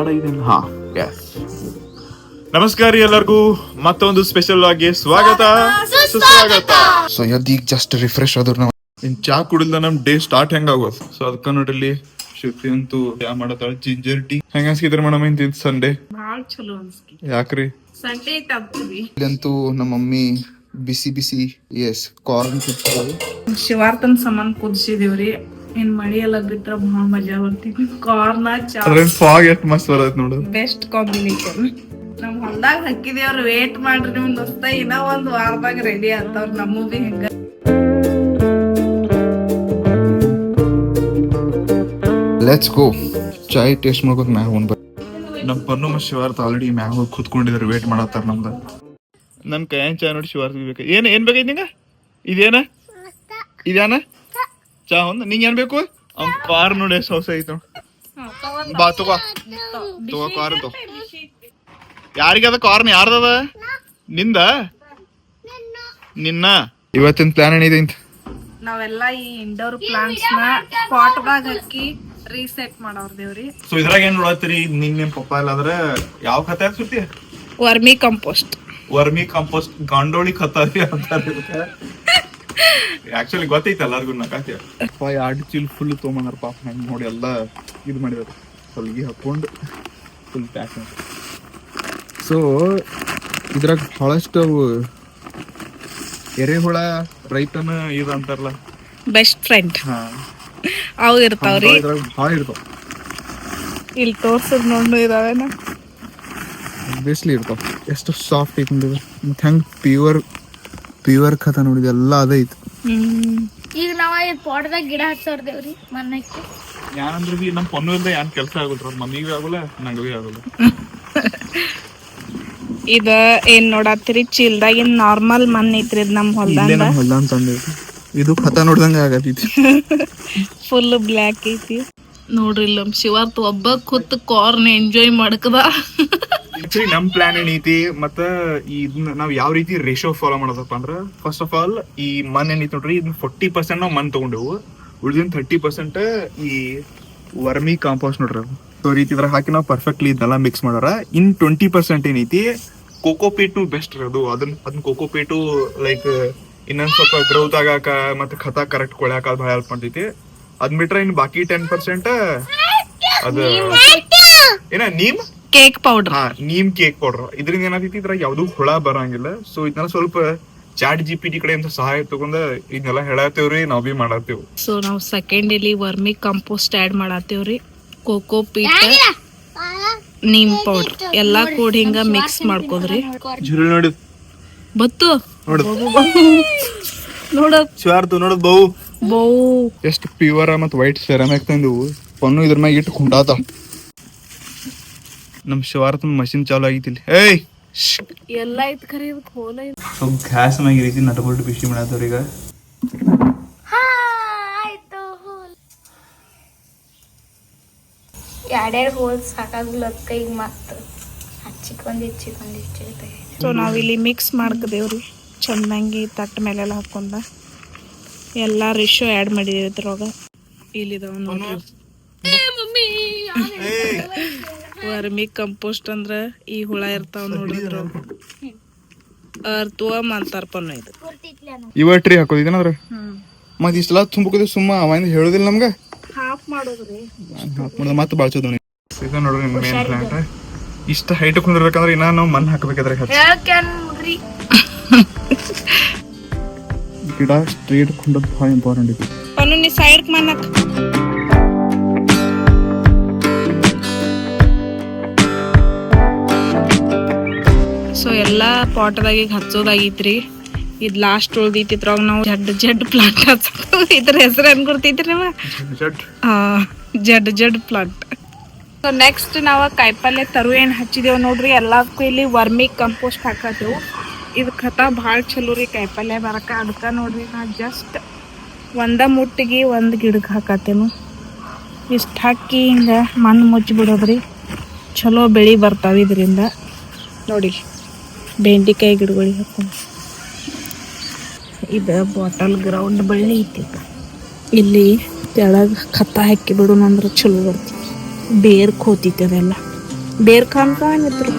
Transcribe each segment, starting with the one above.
Record ಆಗಿದೆ. ಹಾ, ನಮಸ್ಕಾರ ಎಲ್ಲರಿಗೂ ಮತ್ತೊಂದು ಸ್ಪೆಷಲ್ ಆಗಿ ಸ್ವಾಗತ ಸುಸ್ವಾಗತ. ಸೊ ಈಗ ಜಸ್ಟ್ ರಿಫ್ರೆಶ್ ಆದ್ರು ನಾವು ಇನ್ ಚಾ ಕುಡಿಲ್ದ ನಮ್ ಡೇ ಸ್ಟಾರ್ಟ್ ಹೆಂಗಾಗೋದು. ಸೊ ಅದಕ್ಕ ನೋಡ್ರಿ ಶ್ರುತಿ ಅಂತೂ ಚಾ ಮಾಡತಾಳ ಜಿಂಜರ್ ಟೀ. ಹೆಂಗ ಅನ್ಸ್ಕಿದ್ರ ಮೇಡಮ್ ಇಂತ ಸಂಡೇ? ಭಾಳ ಚಲೋ ಅನ್ಸ್ಕಿ. ಯಾಕ್ರಿ? ಸಂಡೇ ತಪ್ಪಿವಿ. ಇಲ್ಲಂತೂ ನಮ್ಮ ಮಮ್ಮಿ ಬಿಸಿ ಬಿಸಿ ಕಾರ್ನ್ ಶಿವಾರ್ಥನ್ ಸಮಾನ್ ಕುದಿಸಿದೇವ್ರಿ. ಇನ್ ಮಳಿ ಎಲ್ಲ ಬಿಟ್ರ ಭಾಳ ಮಜಾ ಬರ್ತೀವಿ. ಕಾರ್ನ ಚಾ ಫಾಗ್ ಎಷ್ಟ್ ಮಸ್ತ್ ಬರತ್ ನೋಡು. Best combination. ನಮ್ ಹೊಲ್ದಾಗ ಹಾಕಿದೇವ್ರ ವೇಟ್ ಮಾಡ್ರಿ ನಿಮ್ ದೋಸ್ತ. ಇನ್ನ ಒಂದ್ ವಾರದಾಗ ರೆಡಿ ಆಗ್ತಾವ್ರ. ನಮ್ಮ ಬಿ ಹಿಂಗ ಲೆಟ್ಸ್ ಗೋ. ಚಾಯ್ ಟೇಸ್ಟ್ ಮಾಡ್ಕೋತ ಮ್ಯಾಗ ಹೋಗ್ ಬರ್ರಿ. ನಮ್ ಪನ್ನು ಮತ್ತು ಶಿವಾರ್ಥ ಆಲ್ರೆಡಿ ಮ್ಯಾಗ ಹೋಗಿ ಕುತ್ಕೊಂಡಿದಾರೆ, ವೇಟ್ ಮಾಡತ್ತಾರ ನಮ್ದ. ನನ್ ಕೈಯನ್ ಚಾ ನೋಡಿ ಶಿವಾರ್ಥ ಬೇಕು. ಏನ್ ಬೇಕೈತಿ ನಿಂಗ? ಇದೇನ ಚಾ ಒಂದ್ ನಿಂಗ ಏನ್ ಬೇಕು? ಅವ್ನ ಕಾರ್ ನೋಡಿ ಎಷ್ಟು ಹೊಸ ಐತ. ಬಾ ತಗೋ ಕಾರ್ ತಗೋ. ಯಾರಿಗದ ಕಾರ್ನ್? ಯಾರ್ದದ? ನಿನ್ನ ಇವತ್ತಿನ ಪ್ಲಾನ್ ಏನಿದೆ? ನಾವೆಲ್ಲ ಈ ಇಂಡೋರ್ ಪ್ಲಾಂಟ್ಸ್ ನ ಪಾಟ್ ದಾಗ ಹಾಕಿ ರೀಸೆಟ್ ಮಾಡವ್ರದೇವ್ರಿ. ಸೊ ಇದ್ರಾಗ ಏನ್ ನೋಡತ್ತೀರಿ? ನಿಮ್ ಪಪ್ಪ ಇಲ್ಲಾಂದ್ರ ಯಾವ ಖತ ಸುತ್ತಿ? ವರ್ಮಿ ಕಂಪೋಸ್ಟ್ ಗಾಂಡೋಳಿ ಖತ ಅಂತಾರೆ. ಆಕ್ಚುಲಿ ಗೊತ್ತೈತೆ ಎಲ್ಲಾರ್ಗು. ನಕಾತಿ ಎರಡು ಚೀಲ್ ಫುಲ್ ತೊಗೊಂಬಂದಾರ ಪಾಪ. ನಂಗೆ ನೋಡಿ ಎಲ್ಲ ಇದು ಮಾಡಿದಾರೆ, ಹೊಲ್ಗಿ ಹಾಕೊಂಡು ಫುಲ್ ಪ್ಯಾಕ್ ಮಾಡಿ. ಸೊ ಇದ್ರಾಗ ಬಹಳಷ್ಟು ಅವು ಎರೆಹುಳ ರೈತನ ಇದು ಅಂತಾರಲ್ಲ, ಬೆಸ್ಟ್ ಫ್ರೆಂಡ್ ಅವು ಇರ್ತಾವ್ರಿ. ಇದ್ರಾಗ ಭಾಳ ಇರ್ತಾವ. ಇಲ್ಲಿ ತೋರ್ಸದ್ ನೋಡು ಇದಾವೇನ, ಬೇಸ್ಲಿ ಇರ್ತಾವ. ಎಷ್ಟು ಸಾಫ್ಟ್ ಐತಿ ನೋಡಿದ್ರೆ. ಮತ್ತೆ ಹೆಂಗ್ ಪ್ಯೂರ್ ಖತ ನೋಡಿದ ಎಲ್ಲ ಅದೇ ಐತಿ. ಈಗ ನಾವ ಪಾಟ್ದಾಗ ಗಿಡ ಹಚ್ಚೋರ್ದೇವ್ರಿ ಮಣ್ಣಕ್ಕೆ. ಯಾನಂದ್ರೆ ಬಿ ನಮ್ಮ ಪೊನ್ನು ಇಲ್ದ ಏನ್ ಕೆಲಸ ಆಗುದ್ರ, ಮಮ್ಮಿಗೂ ಆಗುಲ್ಲ ನಂಗೂ ಆಗುಲ್ಲ. ಇದ ಏನ್ ನೋಡತ್ತೀರಿ? ಚೀಲ್ದಾಗಿನ್ ನಾರ್ಮಲ್ ಮಣ್ಣ್ ಐತ್ರಿ. ನಮ್ ಹೊಲ್ದಾಗ ಹೊಲ್ದ ಅಂತಂದ ಇದು ಖತ ನೋಡ್ದಂಗ ಆಗತೈತಿ. ಫುಲ್ ಬ್ಲ್ಯಾಕ್ ಐತಿ ನೋಡ್ರಿ. ನಮ್ ಶಿವಾರ್ಥ ಒಬ್ಬ ಕೂತ್ ಕಾರ್ನ್ ಎಂಜಾಯ್ ಮಾಡಕದ. ಆಕ್ಚುಲಿ ನಮ್ ಪ್ಲಾನ್ ಏನೈತಿ ಮತ್ತ ಇದನ್ನ ನಾವ್ ಯಾವ ರೀತಿ ರೇಷಿಯೋ ಫಾಲೋ ಮಾಡೋದಪ್ಪ ಅಂದ್ರ, ಫಸ್ಟ್ ಆಫ್ ಆಲ್ ಈ ಮನ್ ಏನೈತಿ ನೋಡ್ರಿ, ಇದನ್ನ 40% ನಾವ್ ಮನ್ ತಗೊಂಡೆವು. ಉಳಿದಿನ 30% ಈ ವರ್ಮಿ ಕಾಂಪೋಸ್ಟ್ ನೋಡ್ರಿ. ಸೊ ರೀತಿ ಇದ್ರ ಹಾಕಿ ನಾವು ಪರ್ಫೆಕ್ಟ್ಲಿ ಇದೆಲ್ಲ ಮಿಕ್ಸ್ ಮಾಡಾರ. ಇನ್ 20% ಏನೈತಿ ಕೋಕೋಪೀಟು ಬೆಸ್ಟ್ ಅದು. ಅದನ್ನ ಕೋಕೋಪೀಟು ಲೈಕ್ ಇನ್ನೊಂದ್ ಸ್ವಲ್ಪ ಗ್ರೋತ್ ಆಗಾಕ ಮತ್ತೆ ಖತ ಕರೆಕ್ಟ್ ಕೊಳ್ಯಾಕ ಭಾಳ ಹೆಲ್ಪ್ ಮಾಡ್ತೈತಿ. ಅದ್ ಬಿಟ್ರೆ ಇನ್ ಬಾಕಿ 10% ಅದ ಏನ neem cake powder. Neem cake powder. ಇದರಿಂದ ಏನಾಗ್ತೈತಿ, ಇದ್ರಾಗ ಯಾವ್ದು ಹುಳ ಬರಂಗಿಲ್ಲ. ಸೊ ಇದನ್ನ ಸ್ವಲ್ಪ ಚಾಟ್ GPT ಕಡೆಯಿಂದ ಸಹಾಯ ತಗೊಂಡ ಇದನ್ನೆಲ್ಲ ಹೇಳತ್ತೇವ್ರಿ, ನಾವ್ ಬಿ ಮಾಡತ್ತೇವ್. ಸೊ ನಾವ್ ಸೆಕೆಂಡ್ ಇಲ್ಲಿ ವರ್ಮಿ ಕಂಪೋಸ್ಟ್ ಆಡ್ ಮಾಡತ್ತೇವ್ರಿ. ಕೋಕೋ ಪೀಟ್, ನೀಮ್ ಪೌಡರ್ ಎಲ್ಲಾ ಕೂಡಿ ಹಿಂಗ ಮಿಕ್ಸ್ ಮಾಡ್ಕೋದ್ರಿ. ಜುರುಳ್ ನೋಡಿ ಬತ್ತು ನೋಡೋದ್ ನೋಡೋದ್ ಬೌ ಎಷ್ಟು ಪ್ಯೂರ್ ಮತ್ ವೈಟ್ ಸೆರಾಮಿಕ್ ತಂದು ಪನ್ನು ಇದ್ರ ಮ್ಯಾಗ ಇಟ್ಟು ಕುಂಟಾತ. ನಮ್ ಶಿವಾರ್ಥ ಮಷಿನ್ ಚಾಲು ಆಗಿತಿಲ್ಲ. ಏಯ್ ಎಲ್ಲ ಐತ್ ಖರೆ ಹೋಲ. ಸೊ ಗ್ಯಾಸ್ ಮ್ಯಾಗ ಈ ರೀತಿ ನಟ್ಬಿಟ್ಟು ಬಿಸಿ ಮಾಡತ್ತವ್ರ. ಈಗ ಎರಡೆರಡು ಹೋಲ್ ಸಾಕಾಗಿಲ್ಲ ಕೈ ಮತ್ತ ಹಚ್ಚಿಕೊಂಡಿ. ಸೊ ನಾವಿಲ್ಲಿ ಮಿಕ್ಸ್ ಮಾಡ್ಕದೇವ್ರಿ ಚಂದಂಗಿ. ತಟ್ಟ ಮೇಲೆಲ್ಲ ಹಾಕೊಂಡ ಎಲ್ಲ ರಿಶೋ ಆ್ಯಡ್ ಮಾಡಿದೇವಿ ಇದ್ರೊಳಗ. ಇಲ್ಲಿದಾವ ನೋಡ್ರಿ ವರ್ಮಿ ಕಂಪೋಸ್ಟ್ ಅಂದ್ರ ಈ ಹುಳ ಇರ್ತಾವ ನೋಡ್ರಿ. ಅರ್ಥವಮ್ ಅಂತಾರ ಪನ್ನ. ಇದು ಇವಟ್ರಿ ಹಾಕೋದಿದ್ದೇನಂದ್ರ ಮತ್ ಇಷ್ಟೆಲ್ಲ ತುಂಬಿಕೋದು ಸುಮ್ಮ ಅವಾಗಿಂದ ಹೇಳುದಿಲ್ಲ ನಮ್ಗ. ಹಾಫ್ ಮಾಡೋದ್ರಿ, ಮತ್ತೆ ಬಾಳ್ಸೋದು ನೋಡ್ರಿ. ಮೇನ್ ಪ್ಲಾಂಟ್ ಇಷ್ಟ ಹೈಟ್ ಕುಂದಿರ್ಬೇಕಂದ್ರೆ ಇನ್ನ ನಾವು ಮಣ್ಣು ಹಾಕಬೇಕಾದ್ರೆ ಗಿಡ ಸ್ಟ್ರೇಟ್ ಕುಂಡದ್ ಭಾಳ ಇಂಪಾರ್ಟೆಂಟ್ ಐತಿ. ಪನ್ನು ನೀ ಸೈಡ್ ಮಣ್ಣಕ್. ಸೊ ಎಲ್ಲಾ ಪಾಟ್ದಾಗ ಈಗ ಹಚ್ಚೋದಾಗಿತ್ರಿ. ಇದ್ ಲಾಸ್ಟ್ ಉಳ್ದೈತಿ. ಇದ್ರಾಗ ನಾವು ಜಡ್ ಪ್ಲಾಂಟ್ ಹಚ್ಚ. ಇದ್ರ ಹೆಸರು ಏನ್ ಗುರ್ತೈತ್ರಿ ನಮ್ಮ? Jade plant. ಸೊ ನೆಕ್ಸ್ಟ್ ನಾವ ಕಾಯಿಪಲ್ಲೆ ತರು ಏನ್ ಹಚ್ಚಿದೇವ್ ನೋಡ್ರಿ. ಎಲ್ಲದಕ್ಕೂ ಇಲ್ಲಿ ವರ್ಮಿ ಕಂಪೋಸ್ಟ್ ಹಾಕತ್ತೇವು. ಇದು ಖತ ಭಾಳ ಚಲೋ ರೀ ಕಾಯಿಪಲ್ಲೆ ಬರಕ. ಅದಕ್ಕ ನೋಡ್ರಿ ನಾ ಜಸ್ಟ್ ಒಂದ ಮುಟ್ಟಿಗೆ ಒಂದ್ ಗಿಡಕ್ಕೆ ಹಾಕತ್ತೇನು. ಇಷ್ಟ ಹಾಕಿ ಹಿಂಗ ಮಣ್ಣು ಮುಚ್ಚಿ ಬಿಡೋದ್ರಿ. ಚಲೋ ಬೆಳಿ ಬರ್ತಾವ ಇದರಿಂದ. ನೋಡಿ ಬೆಂಡಿಕಾಯಿ ಗಿಡಗಳಿಗೆ ಹಾಕೊಂಡು. ಇದು ಬಾಟಲ್ ಗ್ರೌಂಡ್ ಬಳ್ಳಿ ಐತಿ. ಇಲ್ಲಿ ತೆಳಗ ಖತ ಹಾಕಿ ಬಿಡೋಣ ಅಂದ್ರೆ ಚಲೋ ಬರ್ತೈತಿ. ಬೇರ್ ಕೋತೈತಿ ಅದೆಲ್ಲ. ಬೇರ್ ಖಾನ್ ಕಾಣಿತ್ರು.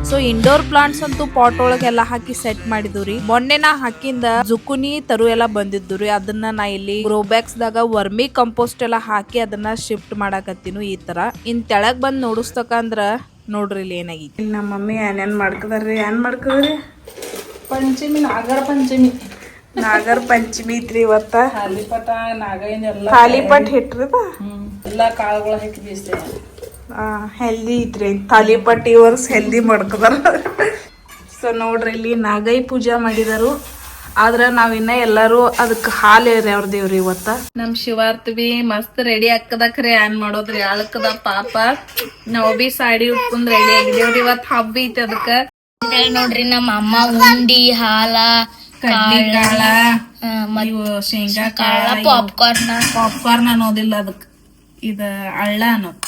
ಸೊ ಇಂಡೋರ್ ಪ್ಲಾಂಟ್ಸ್ ಅಂತೂ ಪಾಟ್ ಒಳಗೆಲ್ಲ ಹಾಕಿ ಸೆಟ್ ಮಾಡಿದ್ವಿ. ಮೊನ್ನೆ ನಾ ಹಾಕಿಂದ ಜುಕುನಿ ತರು ಎಲ್ಲ ಬಂದಿದ್ದು ರೀ. ಅದನ್ನ ನಾ ಇಲ್ಲಿ ಗ್ರೋ ಬ್ಯಾಗ್ಸ್ ದಾಗ ವರ್ಮಿ ಕಂಪೋಸ್ಟ್ ಎಲ್ಲ ಹಾಕಿ ಅದನ್ನ ಶಿಫ್ಟ್ ಮಾಡಾಕತ್ತೀನಿ. ಈ ತರ ಇನ್ ತೆಳಗ್ ಬಂದ್ ನೋಡಿಸ್ತಕಂದ್ರ ನೋಡ್ರಿ ಇಲ್ಲಿ ಏನಾಗೈತಿ. ನಮ್ಮ ಮಮ್ಮಿ ಏನೇನ್ ಮಾಡ್ಕದಾರ್ರಿ? ಏನ್ ಮಾಡ್ಕದ್ರಿ? ಪಂಚಮಿ ನಾಗರ ಪಂಚಮಿ ನಾಗರ ಪಂಚಮಿ ಐತ್ರಿ ಇವತ್ತ. ಹಾಲಿಪಟ ನಾಗೈನ್ ಎಲ್ಲ ತಾಲಿಪಟ್ ಹಿಟ್ರದ ಎಲ್ಲಾ ಕಾಳುಗಳು ಹಾಕಿ ಬೀಸ್ತೇವೆ. ಹೆಲ್ದಿ ಐತ್ರಿ ತಾಲಿಪಟ್. ಈ ವರ್ಷ ಹೆಲ್ದಿ ಮಾಡ್ಕದಾರ. ಸೊ ನೋಡ್ರಿ ಇಲ್ಲಿ ನಾಗೈ ಪೂಜಾ ಮಾಡಿದಾರು. ಆದ್ರ ನಾವಿನ್ನ ಎಲ್ಲಾರು ಅದಕ್ಕೆ ಹಾಲು ಎರೆಯವ್ರದೇವ್ರಿ ಇವತ್ತ. ನಮ್ ಶಿವಾರ್ಥ ಬಿ ಮಸ್ತ್ ರೆಡಿ ಹಾಕದಕ್ರಿ. ಏನ್ ಮಾಡೋದ್ರಿ ಅಳಕದ ಪಾಪ. ನಾವ್ ಬಿ ಸಾಡಿ ಉಟ್ಕೊಂಡ್ ರೆಡಿ ಆಗಿದೇವ್ರಿ. ಇವತ್ ಹಬ್ಬ ಐತಿ ಅದಕ್ಕ. ನೋಡ್ರಿ ನಮ್ಮ ಅಮ್ಮ ಉಂಡಿ ಹಾಲ ಕಡ್ಲಿ ಕಾಳ ಇವು ಶೇಂಗಾ ಕಾಳ ಪಾಪ್ಕಾರ್ನ್ ಅನ್ನೋದಿಲ್ಲ ಅದಕ್. ಇದ ಅಳ್ಳ ಅನ್ನೋದು.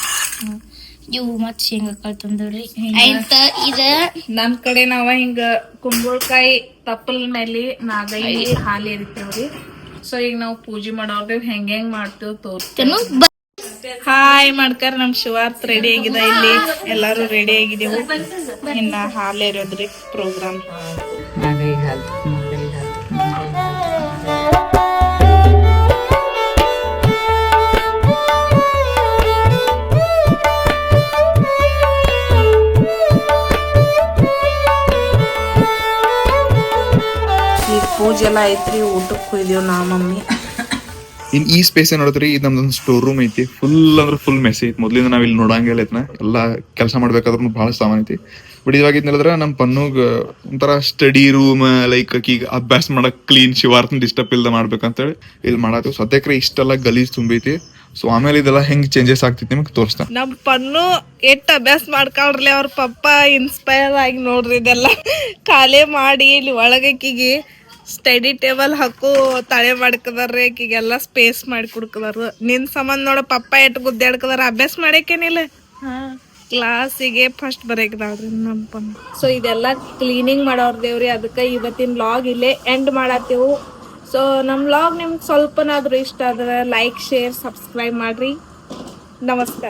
ಇವು ಮತ್ ಶೇಂಗಾ ಕಾಳು ತಂದವ್ರಿ. ಆಯ್ತ ಇದ ನಮ್ ಕಡೆ ನಾವ ಹಿಂಗ ಕುಂಬಳಕಾಯಿ ತಪ್ಪಲ್ ಮೇಲೆ ನಾಗೈ ಹಾಲು ಎರಿತೇವ್ರಿ. ಸೊ ಈಗ ನಾವ್ ಪೂಜೆ ಮಾಡೋರ್ದೇವ್ ಹೆಂಗ್ ಮಾಡ್ತೇವ್ ತೋರಿಸ್ತೇನು. ಹಾಯ್ ಮಾಡ್ಕರ. ನಮ್ ಶಿವಾರ್ಥ ರೆಡಿ ಆಗಿದೆ. ಇಲ್ಲಿ ಎಲ್ಲಾರು ರೆಡಿ ಆಗಿದೇವು. ಇನ್ನ ಹಾಲು ಎರೋದ್ರಿ ಪ್ರೋಗ್ರಾಮ್. ಪೂಜೆ ಎಲ್ಲ ಐತ್ರಿ. ಊಟಕ್ಕೆ ಹೋಯ್ದೇವ್ ನಾ ಮಮ್ಮಿ. ಇನ್ ಈ ಸ್ಪೇಸ್ ಏನ್ ನೋಡಿದ್ರಿ, ಇದು ನಮ್ದೊಂದು ಸ್ಟೋರ್ ರೂಮ್ ಐತಿ. ಫುಲ್ ಅಂದ್ರೆ ಫುಲ್ ಮೆಸ್ ಐತಿ. ಮೊದ್ಲಿಂದ ನಾವ್ ಇಲ್ಲಿ ನೋಡಂಗಿಲ್ಲ ಐತ್ನ. ಎಲ್ಲಾ ಕೆಲಸ ಮಾಡ್ಬೇಕಾದ್ರೂ ಬಹಳ ಸಾಮಾನ್ ಐತಿ. ಬಟ್ ಇವಾಗ ಹೇಳಿದ್ರ ನಮ್ ಪನ್ನುಗ್ ಒಂಥರ ಸ್ಟಡಿ ರೂಮ್, ಲೈಕ್ ಈಗ ಅಭ್ಯಾಸ ಮಾಡಕ್ ಕ್ಲೀನ್ ಶಿವಾರ್ಥನ್ ಡಿಸ್ಟರ್ಬ್ ಇಲ್ದ ಮಾಡ್ಬೇಕಂತೇಳಿ ಇಲ್ಲಿ ಮಾಡತ್ತೇವ್. ಸದ್ಯಕ್ರೆ ಇಷ್ಟೆಲ್ಲ ಗಲೀಜ್ ತುಂಬೈತಿ. ಸೊ ಆಮೇಲೆ ಇದೆಲ್ಲ ಹೆಂಗ್ ಚೇಂಜಸ್ ಆಗ್ತೈತಿ ನಿಮ್ಗೆ ತೋರಿಸ್ತಾ. ನಮ್ ಪನ್ನು ಎಷ್ಟ್ ಅಭ್ಯಾಸ ಮಾಡ್ಕೊಳ್ರಿ. ಅವ್ರ ಪಪ್ಪ ಇನ್ಸ್ಪೈರ್ ಆಗಿ ನೋಡ್ರಿ ಇದೆಲ್ಲ ಖಾಲಿ ಮಾಡಿ ಇಲ್ಲಿ ಒಳಗಕ್ಕಿಗೆ ಸ್ಟಡಿ ಟೇಬಲ್ ಹಾಕು ತಳೆ ಮಾಡ್ಕದಾರ್ರಿ. ಆಕಿಗೆಲ್ಲ ಸ್ಪೇಸ್ ಮಾಡಿ ಕುಡ್ಕದಾರ. ನಿನ್ ಸಂಬಂಧ ನೋಡ ಪಪ್ಪ ಎಟ್ ಗುದ್ದಾಡ್ಕದಾರ. ಅಭ್ಯಾಸ ಮಾಡೇಕೇನಿಲ್ಲ. ಕ್ಲಾಸಿಗೆ ಫಸ್ಟ್ ಬರೇಕದಾಳ್ರಿ ನಮ್ ಪನ್ನು. ಸೊ ಇದೆಲ್ಲ ಕ್ಲೀನಿಂಗ್ ಮಾಡೋರ್ದೇವ್ರಿ. ಅದಕ್ಕೆ ಇವತ್ತಿನ ವ್ಲಾಗ್ ಇಲ್ಲೇ ಎಂಡ್ ಮಾಡತ್ತೇವು. ಸೊ ನಮ್ ವ್ಲಾಗ್ ನಿಮ್ಗೆ ಸ್ವಲ್ಪನಾದ್ರೂ ಇಷ್ಟ ಆದ್ರೆ ಲೈಕ್, ಶೇರ್, ಸಬ್ಸ್ಕ್ರೈಬ್ ಮಾಡ್ರಿ. ನಮಸ್ಕಾರ.